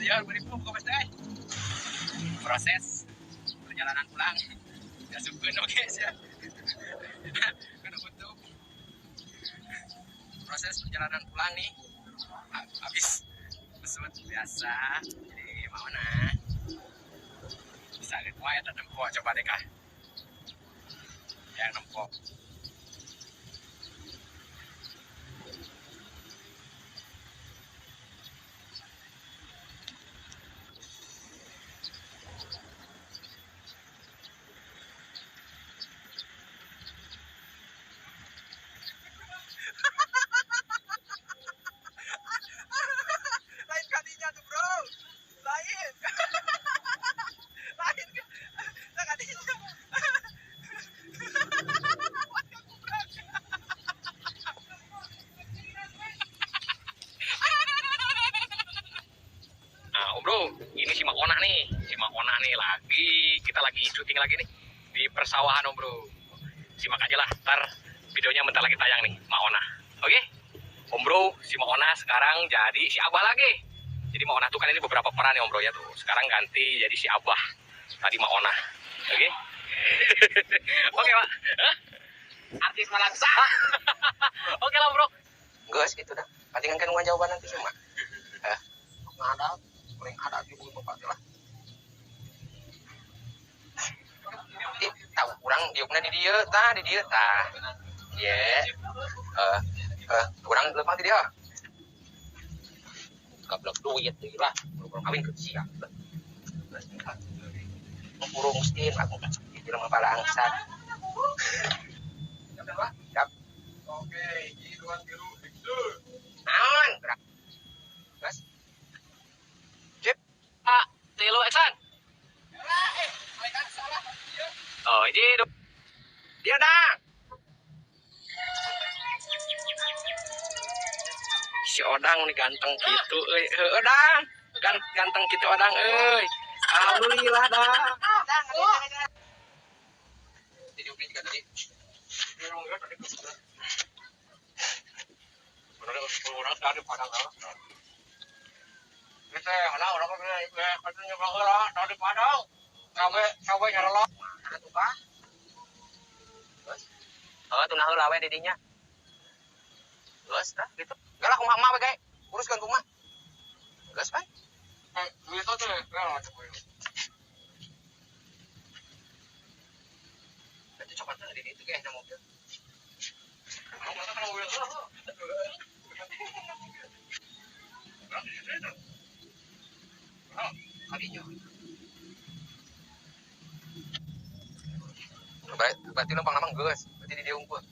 ya, beribu buka pasti. Proses perjalanan pulang. Ya suka oke ya. Kena tutup. Proses perjalanan pulang nih. Habis pesawat biasa. Jadi mana? Bisa lihat wah ya nempok coba deh kah. Yang nempok. Lain kalinya tuh bro, lain, lain kalinya. Nah, bro, ini si Mak Ona nih, kita lagi syuting lagi nih di persawahan bro. Simak aja lah, ntar videonya bentar lagi tayang nih, Mak Ona. Oke? Om bro, si Mak Ona sekarang jadi si Abah lagi. Jadi Mak Ona tuh kan ini beberapa peran ya om bro ya tuh. Sekarang ganti jadi si Abah. Tadi Mak Ona. Oke? Oke Pak. Artis Malaksa. Oke lah bro. Guys, itu dah. Palingan kan jawaban nanti cuma. Nggak ada. Paling ada di buku bapak lah. Tahu kurang diuknya di dia ta. Ya. Kurang lepas dia. Gablok duit lah. Kurang kawin kerja. Kurung Steam aku kan di film kepala angsat. Siap. Oke, hiduan biru itu. Naon? Gas. Cip. Pak, tilu action. Oh, ini dia dah. Si Odang nih ganteng gitu, Odang, ganteng gitu Odang, alhamdulillah dah. Jadi beli juga tadi. Orang dari Padang lah. Kita orang katanya bahwa dari Padang, sampai nyarelo. Mana tuh kah? Tuh nah lawe didinya. Gas dah gitu. Gak lah kumaha bae uruskan kumaha. Gas bae. Duit tuh itu coba di itu guys yang mobil. Kalinya. Berarti numpang namang geus, berarti di dia unggul.